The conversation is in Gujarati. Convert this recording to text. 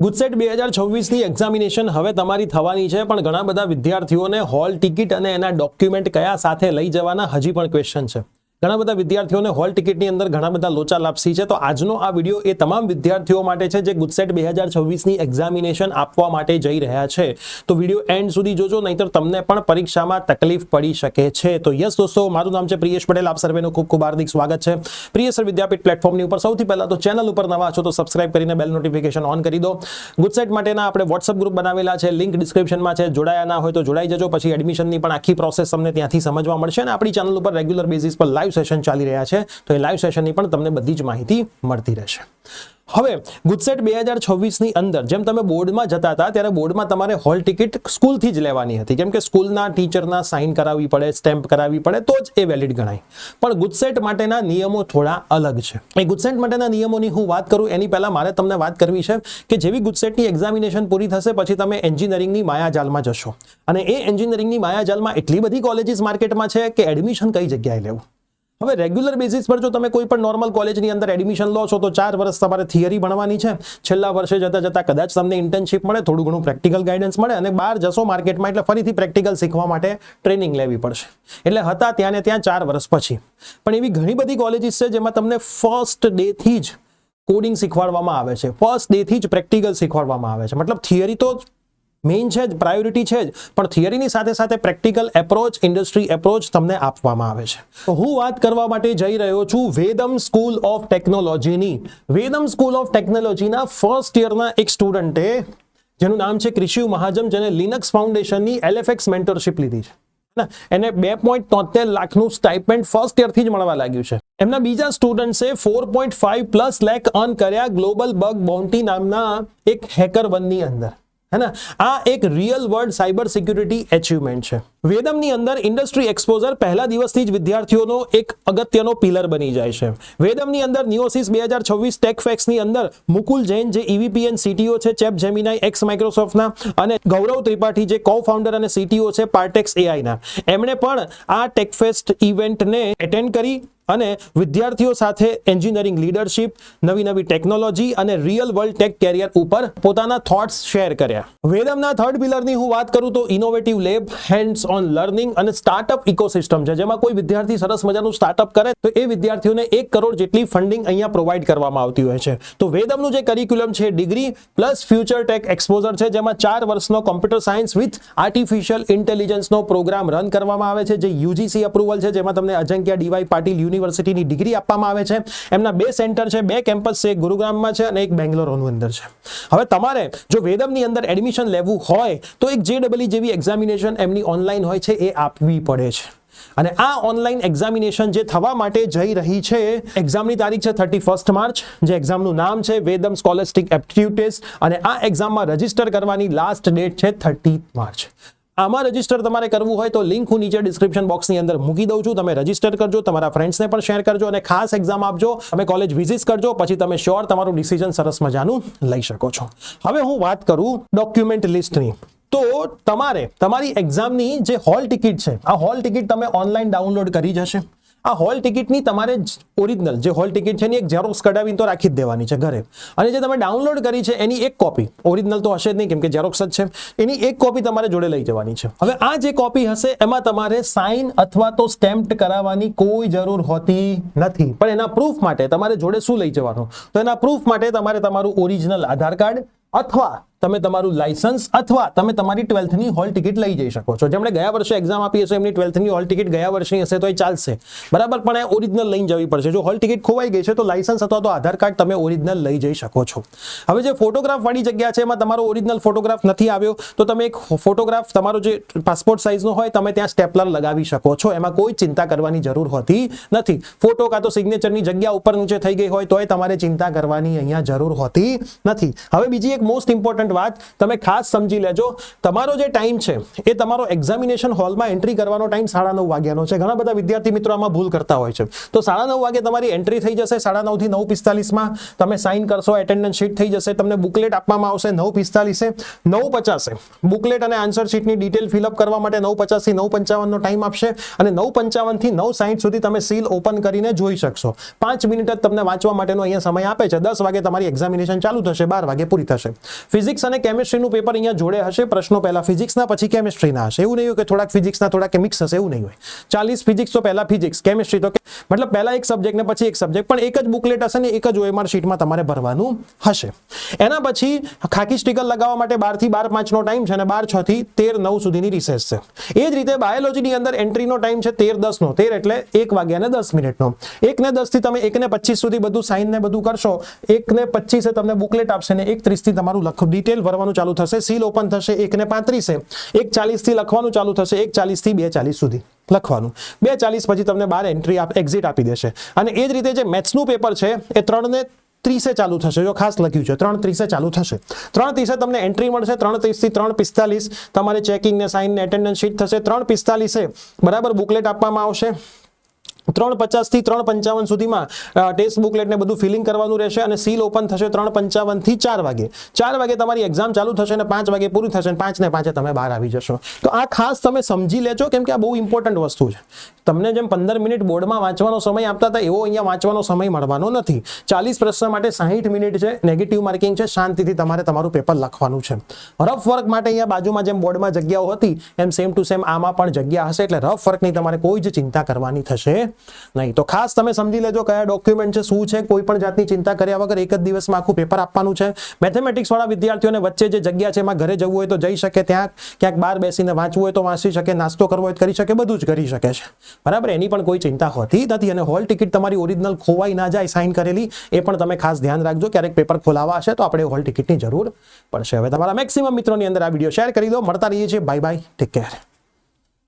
ગુજસેટ 2026ની એક્ઝામિનેશન હવે તમારી થવાની છે, પણ ઘણા બધા વિદ્યાર્થીઓને હોલ ટિકિટ અને એના ડોક્યુમેન્ટ કયા સાથે લઈ જવાના હજી પણ ક્વેશ્ચન છે. ઘણા બધા વિદ્યાર્થીઓને હોલ ટિકિટની અંદર ઘણા બધા લોચા લાપસી છે. તો આજનો આ વિડીયો એ તમામ વિદ્યાર્થીઓ માટે છે જે ગુજસેટ 2026ની એક્ઝામિનેશન આપવા માટે જઈ રહ્યા છે. તો વિડીયો એન્ડ સુધી જોજો, નહીતર તમને પણ પરીક્ષામાં તકલીફ પડી શકે છે. તો યસ દોસ્તો, મારું નામ છે પ્રિયેશ પટેલ. આપ સર્વેનું ખૂબ ખૂબ હાર્દિક સ્વાગત છે પ્રિયેશ વિદ્યાપીઠ પ્લેટફોર્મની ઉપર. સૌથી પહેલા તો ચેનલ ઉપર નવા છો તો સબસ્ક્રાઇબ કરીને બેલ નોટિફિકેશન ઓન કરી દો. ગુજસેટ માટેના આપણે વોટ્સઅપ ગ્રુપ બનાવેલા છે, લિંક ડિસ્ક્રિપ્શનમાં છે. જોડાયા ના હોય તો જોડાઈ જજો. પછી એડમિશનની પણ આખી પ્રોસેસ તમને ત્યાંથી સમજવા મળશે અને આપણી ચેનલ ઉપર રેગ્યુલર બેઝિસ પર લાઈવ સેશન ચાલી રહ્યા છે, તો એ લાઈવ સેશનની પણ તમને બધી જ માહિતી મળતી રહેશે. હવે ગુજસેટ 2026ની અંદર જેમ તમે બોર્ડમાં જતા હતા ત્યારે બોર્ડમાં તમારે હોલ ટિકિટ સ્કૂલથી જ લેવાની હતી, કેમ કે સ્કૂલના ટીચરના સાઇન કરાવવી પડે, સ્ટેમ્પ કરાવવી પડે, તો જ એ વેલિડ ગણાય. પણ ગુજસેટ માટેના નિયમો થોડા અલગ છે. એ ગુજસેટ માટેના નિયમોની હું વાત કરું એની પહેલા મારે તમને વાત કરવી છે કે જેવી ગુજસેટની એક્ઝામિનેશન પૂરી થશે પછી તમે એન્જિનિયરિંગની માયાજાલમાં જશો, અને એ એન્જિનિયરિંગની માયાજાલમાં એટલી બધી કોલેજીસ માર્કેટમાં છે કે એડમિશન કઈ જગ્યાએ લેવું. હવે રેગ્યુલર બેઝિસ પર જો તમે કોઈ પણ નોર્મલ કોલેજની અંદર એડમિશન લો છો તો 4 વર્ષ તમારે થિયરી ભણવાની છે. છેલ્લા વર્ષે જતા જતા કદાચ તમને ઇન્ટર્નશિપ મળે, થોડું ઘણું પ્રેક્ટિકલ ગાઈડન્સ મળે, અને બહાર જશો માર્કેટમાં એટલે ફરીથી પ્રેક્ટિકલ શીખવા માટે ટ્રેનિંગ લેવી પડશે. એટલે હતા ત્યાં ને ત્યાં 4 વર્ષ પછી. પણ એવી ઘણી બધી કોલેજીસ છે જેમાં તમને ફર્સ્ટ ડે થી જ કોડિંગ શીખવાડવામાં આવે છે, ફર્સ્ટ ડે થી જ પ્રેક્ટિકલ શીખવાડવામાં આવે છે. મતલબ થિયરી તો મેઇન છે જ, પ્રાયોરિટી છે જ, પણ થિયરીની સાથે સાથે પ્રેક્ટિકલ એપ્રોચ, ઇન્ડસ્ટ્રી એપ્રોચ તમને આપવામાં આવે છે. તો હું વાત કરવા માટે જઈ રહ્યો છું વેદમ સ્કૂલ ઓફ ટેકનોલોજીની. વેદમ સ્કૂલ ઓફ ટેકનોલોજીના ફર્સ્ટ યરના એક સ્ટુડન્ટે, જેનું નામ છે ક્રિશિવ મહાજન, જેને લિનક્સ ફાઉન્ડેશનની LFX મેન્ટરશિપ લીધી છે, એને 2.73 લાખનું સ્ટાઇપેન્ડ ફર્સ્ટ યરથી જ મળવા લાગ્યું છે. એમના બીજા સ્ટુડન્ટ્સે 4.5+ લાખ અર્ન કર્યા ગ્લોબલ બગ બાઉન્ટી નામના એક હેકર વનની અંદર. है ना, આ એક real world cyber security achievement છે. વેદમની અંદર ઇન્ડસ્ટ્રી એક્સપોઝર પહેલા દિવસથી જ વિદ્યાર્થીઓનો એક અગત્યનો પિલર બની જાય છે. વેદમની અંદર નિયોસિસ 2026 ટેકફેક્સની અંદર મુકુલ જૈન જે EVPN CTO છે ચેપ જેમિનાઈ એક્સ માઇક્રોસોફ્ટના, અને ગૌરવ ત્રિપાઠી જે કો ફાઉન્ડર અને CTO છે પાર્ટેક્સ AIના, એમણે પણ આ ટેકફેસ્ટ ઇવેન્ટને એટેન્ડ કરી અને વિદ્યાર્થીઓ સાથે એન્જિનિયરિંગ લીડરશિપ, નવી નવી ટેકનોલોજી અને રિયલ વર્લ્ડ ટેક કેરિયર ઉપર પોતાના થોટ્સ શેર કર્યા. વેદમના થર્ડ પિલરની હું વાત કરું તો innovative lab, hands on learning અને સ્ટાર્ટઅપ ઇકોસિસ્ટમ છે, જેમાં કોઈ વિદ્યાર્થી સરસ મજાનું સ્ટાર્ટઅપ કરે તો એ વિદ્યાર્થીઓને 1 કરોડ જેટલી ફંડિંગ અહીંયા પ્રોવાઈડ કરવામાં આવતી હોય છે. તો વેદમનું જે કરિક્યુલમ છે degree plus future tech exposure છે, જેમાં 4 વર્ષનો કોમ્પ્યુટર સાયન્સ વિથ આર્ટિફિશિયલ ઇન્ટેલિજન્સનો પ્રોગ્રામ રન કરવામાં આવે છે, જે UGC અપ્રુવલ છે, જેમાં તમને અજંક્યા DY પાટીલ યુનિવર્સિટીની ડિગ્રી આપવામાં આવે છે. એમના 2 સેન્ટર છે, 2 કેમ્પસ છે, એક ગુરુગ્રામમાં છે અને એક બેંગ્લોરની અંદર છે. હવે તમારે જો વેદમની અંદર એડમિશન લેવું હોય તો એક JEE જેવી એક્ઝામિનેશન એમની ઓનલાઈન હોય છે એ આપવી પડે છે. અને આ ઓનલાઈન એક્ઝામિનેશન જે થવા માટે જઈ રહી છે, એક્ઝામની તારીખ છે 31 માર્ચ, જે એક્ઝામનું નામ છે વેદમ સ્કોલેસ્ટિક એપ્ટિટ્યુડ ટેસ્ટ, અને આ એક્ઝામમાં રજીસ્ટર કરવાની લાસ્ટ ડેટ છે 30 માર્ચ. આમાં રજીસ્ટર તમારે કરવું હોય તો લિંક હું નીચે ડિસ્ક્રિપ્શન બોક્સની અંદર મૂકી દઉં છું. તમે રજીસ્ટર કરજો, તમારા ફ્રેન્ડ્સને પણ શેર કરજો, અને ખાસ એક્ઝામ આપજો, તમે કોલેજ વિઝિટ કરજો, પછી તમે શ્યોર તમારું ડિસિઝન સરસ મજાનું લઈ શકો છો. હવે હું વાત કરું ડોક્યુમેન્ટ લિસ્ટની. તો તમારે તમારી એક્ઝામની જે હોલ ટિકિટ છે, આ હોલ ટિકિટ તમે ઓનલાઈન ડાઉનલોડ કરી જશે. આ હોલ ટિકિટની તમારે ઓરિજિનલ જે હોલ ટિકિટ છે એની એક ઝેરોક્સ કઢાવીને તો રાખી જ દેવાની છે ઘરે, અને જે તમે ડાઉનલોડ કરી છે એની એક કોપી, ઓરિજિનલ તો હશે જ નહીં કેમ કે ઝેરોક્સ જ છે, એની એક કોપી તમારે જોડે લઈ જવાની છે. હવે આ જે કોપી હશે એમાં તમારે સાઇન અથવા તો સ્ટેમ્પ કરાવવાની કોઈ જરૂર હોતી નથી, પણ એના પ્રૂફ માટે તમારે જોડે શું લઈ જવાનું? તો એના પ્રૂફ માટે તમારે તમારું ઓરિજિનલ આધાર કાર્ડ, અથવા તમે તમારું લાયસન્સ, અથવા તમે તમારી 12th ની હોલ ટિકિટ લઈ જઈ શકો છો. જેમણે ગયા વર્ષે એક્ઝામ આપી હશે એમની 12th ની હોલ ટિકિટ ગયા વર્ષની હશે તો એ ચાલશે, બરાબર, પણ એ ઓરિજિનલ લઈને જવી પડશે. જો હોલ ટિકિટ ખોવાઈ ગઈ છે તો લાયસન્સ અથવા તો આધાર કાર્ડ તમે ઓરિજિનલ લઈ જઈ શકો છો. હવે જે ફોટોગ્રાફ વાળી જગ્યા છે એમાં તમારો ઓરિજિનલ ફોટોગ્રાફ નથી આવ્યો તો તમે એક ફોટોગ્રાફ તમારો જે પાસપોર્ટ સાઇઝનો હોય તમે ત્યાં સ્ટેપલર લગાવી શકો છો. એમાં કોઈ ચિંતા કરવાની જરૂર હોતી નથી. ફોટો કાં તો સિગ્નેચરની જગ્યા ઉપર નીચે થઈ ગઈ હોય તોય તમારે ચિંતા કરવાની અહીંયા જરૂર હોતી નથી. હવે બીજી એક મોસ્ટ ઇમ્પોર્ટન્ટ વાત તમે ખાસ સમજી લેજો, તમારો જે ટાઈમ છે એ તમારો એક્ઝામિનેશન હોલમાં એન્ટ્રી કરવાનો ટાઈમ 9:30 વાગ્યાનો છે. ઘણા બધા વિદ્યાર્થી મિત્રો આમાં ભૂલ કરતા હોય છે. તો 9:30 વાગે તમારી એન્ટ્રી થઈ જશે. 9:30 થી 9:45 તમે સાઇન કરશો, એટેન્ડન્સ શીટ થઈ જશે, તમને બુકલેટ આપવામાં આવશે 9:45. 9:50 બુકલેટ અને આન્સર શીટની ડિટેલ ફિલઅપ કરવા માટે 9:50 થી 9:55 નો ટાઈમ આપશે, અને 9:55 થી 9:60 સુધી તમે સીલ ઓપન કરીને જોઈ શકશો. 5 મિનિટ જ તમને વાંચવા માટેનો અહીંયા સમય આપે છે. 10 વાગે તમારી એક્ઝામિનેશન ચાલુ થશે, 12 વાગે પૂરી થશે. હશે. ફિઝિક્સ અને કેમિસ્ટ્રીનું પેપર અહીંયા જોડે હશે. પ્રશ્નો પહેલા ફિઝિક્સના પછી કેમિસ્ટ્રીના હશે. એવું નહીં હોય કે થોડાક ફિઝિક્સના થોડાક મિક્સ હશે, એવું નહીં હોય. 40 ફિઝિક્સ તો પહેલા ફિઝિક્સ, કેમિસ્ટ્રી તો મતલબ પહેલા એક સબ્જેક્ટ ને પછી એક સબ્જેક્ટ, પણ એક જ બુકલેટ હશે ને એક જ OMR શીટમાં તમારે ભરવાનું હશે. એના પછી ખાકી સ્ટીકર લગાવવા માટે 12 થી 12:05 નો ટાઈમ છે અને 12:06 થી 13:09 સુધીની રિસેસ છે. એ જ રીતે બાયોલોજીની અંદર એન્ટ્રીનો ટાઈમ છે 13:10 નો. 13 એટલે 1:10 નો. 1:10 થી તમે 1:25 સુધી બધું સાઇન ને બધું કરશો. 1:25 તમને બુકલેટ આપશે ને 1:30 થી તમારું ડિટેલ ભરવાનું ચાલુ થશે. સીલ ઓપન થશે 1:35. 1:40 થી લખવાનું ચાલુ થશે. 1:40 થી 2:40 સુધી લખવાનું. 2:40 પછી તમને 12 એન્ટ્રી એક્ઝિટ આપી દેશે. અને એ જ રીતે જે મેથ્સનું પેપર છે એ 3:30 ચાલુ થશે. જો ખાસ લખ્યું છે 3:30 ચાલુ થશે. 3:30 તમને એન્ટ્રી મળશે. 3:30 થી 3:45 તમારે ચેકિંગ ને સાઇન ને એટેન્ડન્સ શીટ થશે. 3:45 બરાબર બુકલેટ આપવામાં આવશે. 3:50 થી 3:55 સુધીમાં ટેસ્ટ બુકલેટ ને બધું ફિલિંગ કરવાનું રહેશે અને સીલ ઓપન થશે 3:55 થી 4 વાગે. 4 વાગે તમારી એક્ઝામ ચાલુ થશે અને 5 વાગે પૂરી થશે અને 5 ને 5 તમે બહાર આવી જશો. તો આ ખાસ તમે સમજી લેજો, કેમ કે આ બહુ ઇમ્પોર્ટન્ટ વસ્તુ છે. તમને જેમ 15 મિનિટ બોર્ડમાં વાંચવાનો સમય આપતા હતા એવો અહીંયા વાંચવાનો સમય મળવાનો નથી. 40 પ્રશ્ન માટે 60 મિનિટ છે. નેગેટિવ માર્કિંગ છે. શાંતિથી તમારે તમારું પેપર લખવાનું છે. રફ વર્ક માટે અહીંયા બાજુમાં જેમ બોર્ડમાં જગ્યાઓ હતી એમ સેમ ટુ સેમ આમાં પણ જગ્યા હશે. એટલે રફ વર્કની તમારે કોઈ જ ચિંતા કરવાની થશે નહીં. તો ખાસ તમે સમજી લેજો કયા ડોક્યુમેન્ટ છે, શું છે. કોઈ પણ જાતની ચિંતા કર્યા વગર એક જ દિવસમાં આખું પેપર આપવાનું છે. મેથેમેટિક્સ વાળા વિદ્યાર્થીઓને વચ્ચે જે જગ્યા છે એમાં ઘરે જવું હોય તો જઈ શકે, ત્યાં ક્યાંક બહાર બેસીને વાંચવું હોય તો વાંચી શકે, નાસ્તો કરવો હોય તો કરી શકે, બધું જ કરી શકે છે. બરાબર, એની પણ કોઈ ચિંતા હોતી નથી. અને હોલ ટિકિટ તમારી ઓરિજિનલ ખોવાઈ ના જાય, સાઇન કરેલી, એ પણ તમે ખાસ ધ્યાન રાખજો. ક્યારેક પેપર ખોલાવા હશે તો આપણે હોલ ટિકિટની જરૂર પડશે. હવે તમારા મેક્સિમમ મિત્રોની અંદર આ વિડીયો શેર કરી દો. મળતા રહીએ છીએ. Bye bye, take care.